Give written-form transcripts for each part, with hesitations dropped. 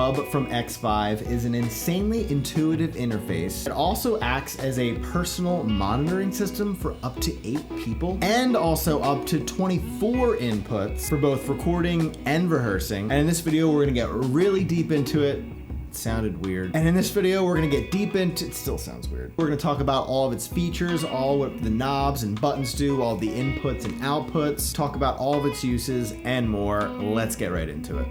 hub from Xvive is an insanely intuitive interface. It also acts as a personal monitoring system for up to 8 people and also up to 24 inputs for both recording and rehearsing. And in this video, we're gonna get really deep into it. Sounded weird. And in this video, we're gonna get deep into, it still sounds weird. We're gonna talk about all of its features, all what the knobs and buttons do, all the inputs and outputs, talk about all of its uses and more. Let's get right into it.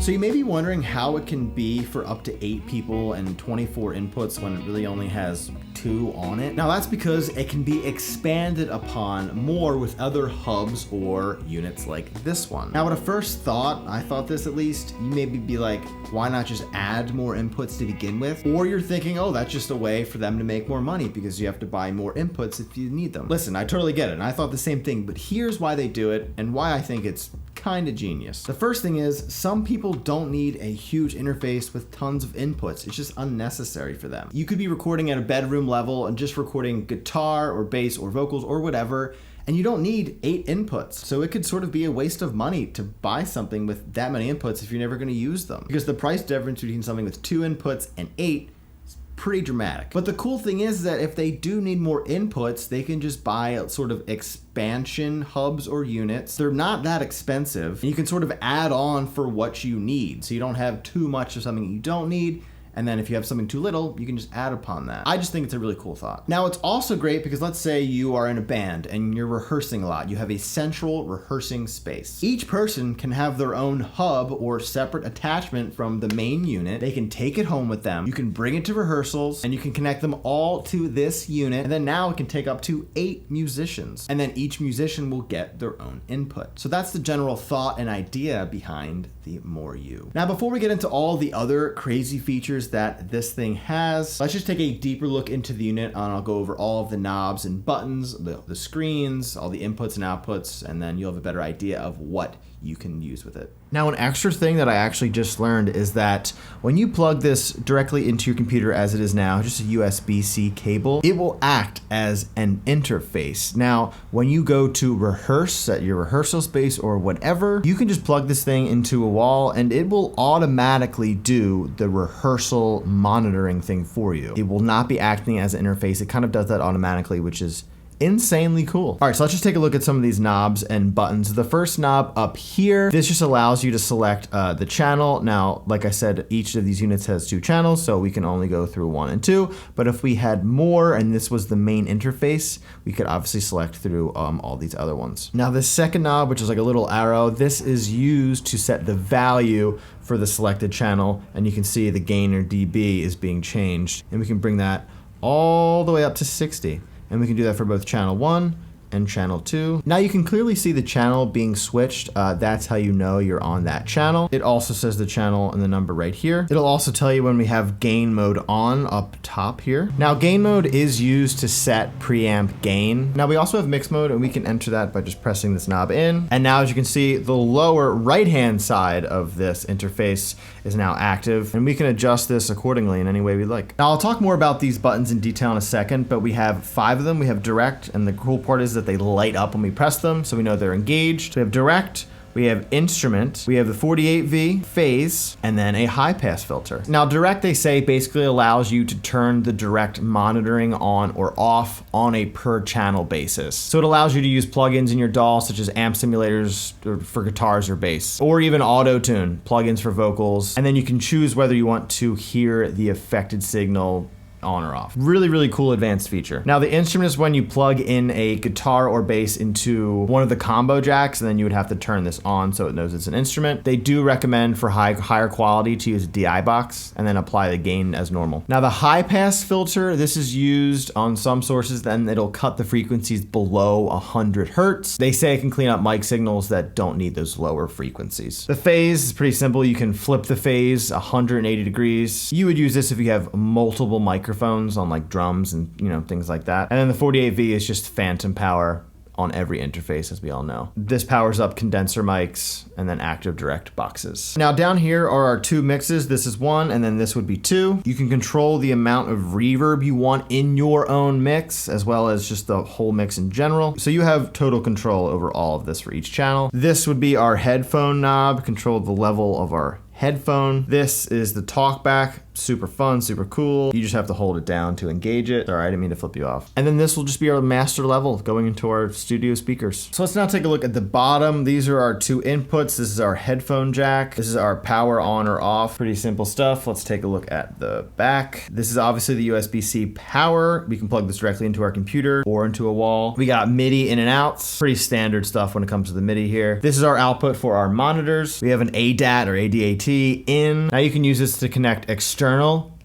So you may be wondering how it can be for up to 8 people and 24 inputs when it really only has 2 on it. Now that's because it can be expanded upon more with other hubs or units like this one. Now at a first thought, I thought this at least, you maybe be like, why not just add more inputs to begin with? Or you're thinking, oh, that's just a way for them to make more money because you have to buy more inputs if you need them. Listen, I totally get it, and I thought the same thing, but here's why they do it and why I think it's kind of genius. The first thing is, some people don't need a huge interface with tons of inputs. It's just unnecessary for them. You could be recording at a bedroom level and just recording guitar or bass or vocals or whatever, and you don't need 8 inputs. So it could sort of be a waste of money to buy something with that many inputs if you're never going to use them. Because the price difference between something with 2 inputs and 8 is pretty dramatic. But the cool thing is that if they do need more inputs, they can just buy sort of expansion hubs or units. They're not that expensive, and you can sort of add on for what you need. So you don't have too much of something you don't need. And then if you have something too little, you can just add upon that. I just think it's a really cool thought. Now it's also great because let's say you are in a band and you're rehearsing a lot. You have a central rehearsing space. Each person can have their own hub or separate attachment from the main unit. They can take it home with them. You can bring it to rehearsals and you can connect them all to this unit. And then now it can take up to 8 musicians. And then each musician will get their own input. So that's the general thought and idea behind the More You. Now before we get into all the other crazy features that this thing has, let's just take a deeper look into the unit, and I'll go over all of the knobs and buttons, the screens, all the inputs and outputs, and then you'll have a better idea of what you can use with it. Now, an extra thing that I actually just learned is that when you plug this directly into your computer as it is now, just a USB-C cable, it will act as an interface. Now, when you go to rehearse at your rehearsal space or whatever, you can just plug this thing into a wall and it will automatically do the rehearsal monitoring thing for you. It will not be acting as an interface. It kind of does that automatically, which is insanely cool. All right, so let's just take a look at some of these knobs and buttons. The first knob up here, this just allows you to select the channel. Now, like I said, each of these units has 2 channels, so we can only go through 1 and 2. But if we had more and this was the main interface, we could obviously select through all these other ones. Now, this second knob, which is like a little arrow, this is used to set the value for the selected channel. And you can see the gain or dB is being changed. And we can bring that all the way up to 60. And we can do that for both channel 1 and channel 2. Now you can clearly see the channel being switched. That's how you know you're on that channel. It also says the channel and the number right here. It'll also tell you when we have gain mode on up top here. Now gain mode is used to set preamp gain. Now we also have mix mode and we can enter that by just pressing this knob in. And now as you can see, the lower right-hand side of this interface is now active, and we can adjust this accordingly in any way we like. Now I'll talk more about these buttons in detail in a second, but we have 5 of them. We have direct, and the cool part is that they light up when we press them, so we know they're engaged. So we have direct, we have instrument, we have the 48V, phase, and then a high pass filter. Now direct, they say, basically allows you to turn the direct monitoring on or off on a per channel basis. So it allows you to use plugins in your DAW, such as amp simulators for guitars or bass, or even auto tune, plugins for vocals. And then you can choose whether you want to hear the affected signal on or off. Really, really cool advanced feature. Now the instrument is when you plug in a guitar or bass into one of the combo jacks, and then you would have to turn this on so it knows it's an instrument. They do recommend for higher quality to use a DI box and then apply the gain as normal. Now the high pass filter, this is used on some sources, then it'll cut the frequencies below 100 Hertz. They say it can clean up mic signals that don't need those lower frequencies. The phase is pretty simple. You can flip the phase 180 degrees. You would use this if you have multiple microphones on like drums and things like that. And then the 48V is just phantom power on every interface, as we all know. This powers up condenser mics and then active direct boxes. Now down here are our two mixes. This is one, and then this would be two. You can control the amount of reverb you want in your own mix, as well as just the whole mix in general. So you have total control over all of this for each channel. This would be our headphone knob, control the level of our headphone. This is the talkback. Super fun, super cool. You just have to hold it down to engage it. Sorry, I didn't mean to flip you off. And then this will just be our master level going into our studio speakers. So let's now take a look at the bottom. These are our two inputs. This is our headphone jack. This is our power on or off. Pretty simple stuff. Let's take a look at the back. This is obviously the USB-C power. We can plug this directly into our computer or into a wall. We got MIDI in and outs. Pretty standard stuff when it comes to the MIDI here. This is our output for our monitors. We have an ADAT or ADAT in. Now you can use this to connect external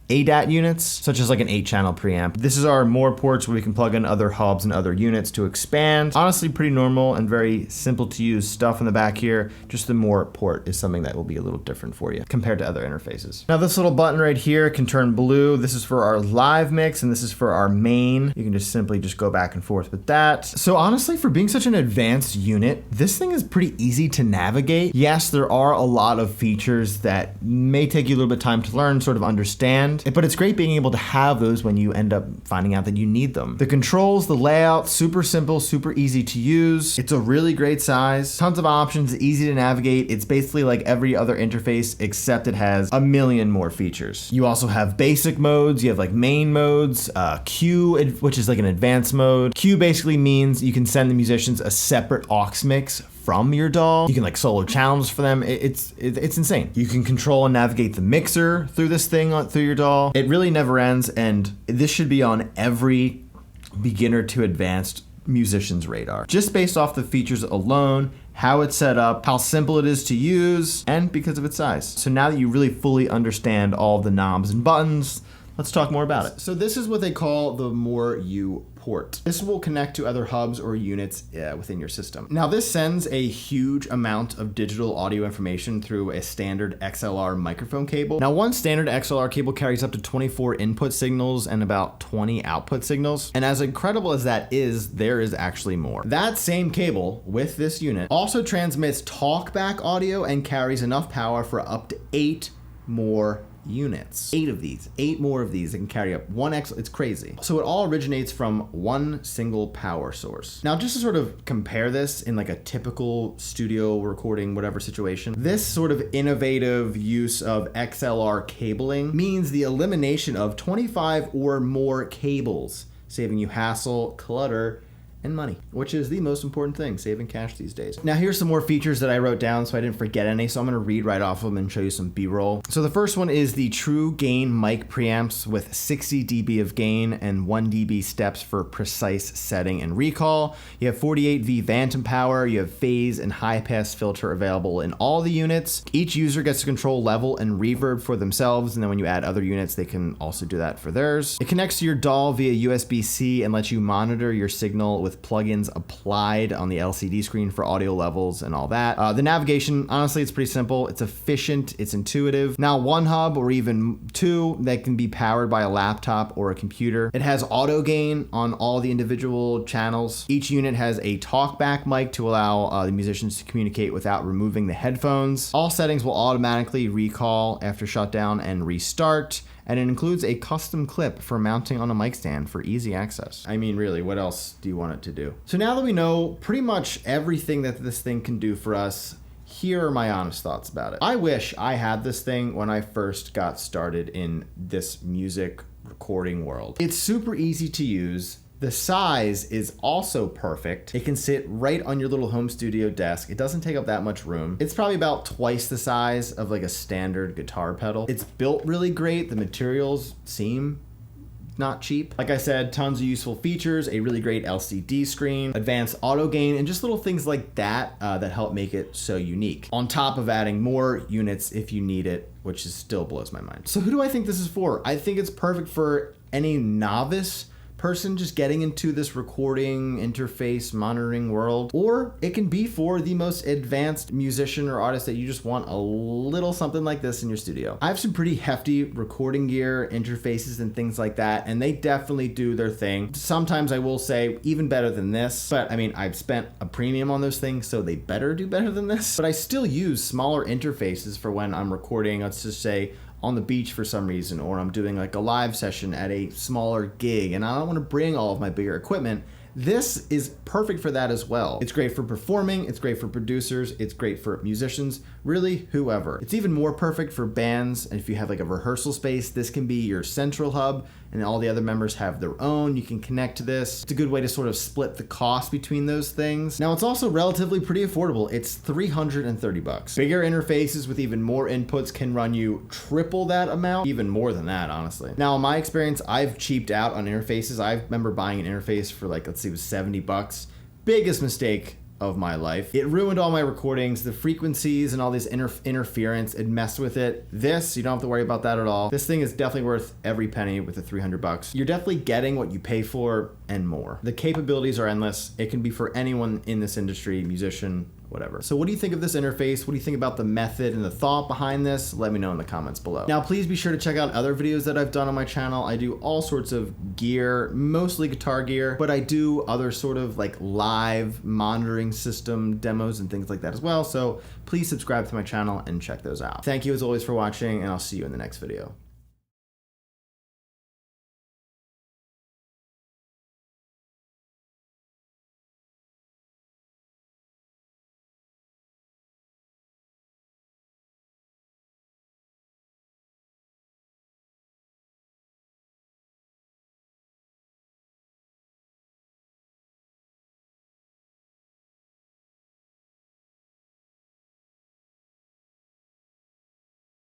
ADAT units, such as like an 8-channel preamp. This is our more ports where we can plug in other hubs and other units to expand. Honestly, pretty normal and very simple to use stuff in the back here. Just the more port is something that will be a little different for you compared to other interfaces. Now this little button right here can turn blue. This is for our live mix and this is for our main. You can just simply just go back and forth with that. So honestly, for being such an advanced unit, this thing is pretty easy to navigate. Yes, there are a lot of features that may take you a little bit of time to learn, sort of understand. But it's great being able to have those when you end up finding out that you need them. The controls, the layout, super simple, super easy to use. It's a really great size, tons of options, easy to navigate. It's basically like every other interface, except it has a million more features. You also have basic modes, you have like main modes, Q, which is like an advanced mode. Q basically means you can send the musicians a separate aux mix from your DAW. You can like solo channels for them. It's insane. You can control and navigate the mixer through this thing, through your DAW. It really never ends, and this should be on every beginner to advanced musician's radar. Just based off the features alone, how it's set up, how simple it is to use, and because of its size. So now that you really fully understand all the knobs and buttons, let's talk more about it. So this is what they call the More You port. This will connect to other hubs or units within your system. Now this sends a huge amount of digital audio information through a standard XLR microphone cable. Now one standard XLR cable carries up to 24 input signals and about 20 output signals. And as incredible as that is, there is actually more. That same cable with this unit also transmits talkback audio and carries enough power for up to 8 more units. 8 more of these that can carry up it's crazy. So it all originates from one single power source. Now just to sort of compare this in like a typical studio recording, whatever situation, this sort of innovative use of XLR cabling means the elimination of 25 or more cables, saving you hassle, clutter, and money, which is the most important thing, saving cash these days. Now here's some more features that I wrote down so I didn't forget any, so I'm gonna read right off of them and show you some B-roll. So the first one is the true gain mic preamps with 60 dB of gain and 1 dB steps for precise setting and recall. You have 48V phantom power, you have phase and high pass filter available in all the units. Each user gets to control level and reverb for themselves, and then when you add other units, they can also do that for theirs. It connects to your DAW via USB-C and lets you monitor your signal with plugins applied on the LCD screen for audio levels and all that. The navigation, honestly, it's pretty simple. It's efficient, it's intuitive. Now one hub or even two that can be powered by a laptop or a computer. It has auto gain on all the individual channels. Each unit has a talkback mic to allow the musicians to communicate without removing the headphones. All settings will automatically recall after shutdown and restart. And it includes a custom clip for mounting on a mic stand for easy access. I mean, really, what else do you want it to do? So now that we know pretty much everything that this thing can do for us, here are my honest thoughts about it. I wish I had this thing when I first got started in this music recording world. It's super easy to use. The size is also perfect. It can sit right on your little home studio desk. It doesn't take up that much room. It's probably about twice the size of like a standard guitar pedal. It's built really great. The materials seem not cheap. Like I said, tons of useful features, a really great LCD screen, advanced auto gain, and just little things like that that help make it so unique. On top of adding more units if you need it, which still blows my mind. So who do I think this is for? I think it's perfect for any novice person just getting into this recording, interface, monitoring world, or it can be for the most advanced musician or artist that you just want a little something like this in your studio. I have some pretty hefty recording gear, interfaces, and things like that, and they definitely do their thing. Sometimes I will say even better than this, but I mean, I've spent a premium on those things, so they better do better than this. But I still use smaller interfaces for when I'm recording, let's just say, on the beach for some reason, or I'm doing like a live session at a smaller gig and I don't want to bring all of my bigger equipment. This is perfect for that as well. It's great for performing, it's great for producers, it's great for musicians, really whoever. It's even more perfect for bands, and if you have like a rehearsal space, this can be your central hub and all the other members have their own. You can connect to this. It's a good way to sort of split the cost between those things. Now it's also relatively pretty affordable. It's $330. Bigger interfaces with even more inputs can run you triple that amount, even more than that, honestly. Now in my experience, I've cheaped out on interfaces. I remember buying an interface for like, let's see, it was $70. Biggest mistake of my life. It ruined all my recordings, the frequencies and all this interference, it messed with it. This, you don't have to worry about that at all. This thing is definitely worth every penny with the $300. You're definitely getting what you pay for and more. The capabilities are endless. It can be for anyone in this industry, musician, whatever. So what do you think of this interface? What do you think about the method and the thought behind this? Let me know in the comments below. Now, please be sure to check out other videos that I've done on my channel. I do all sorts of gear, mostly guitar gear, but I do other sort of like live monitoring system demos and things like that as well. So please subscribe to my channel and check those out. Thank you as always for watching, and I'll see you in the next video.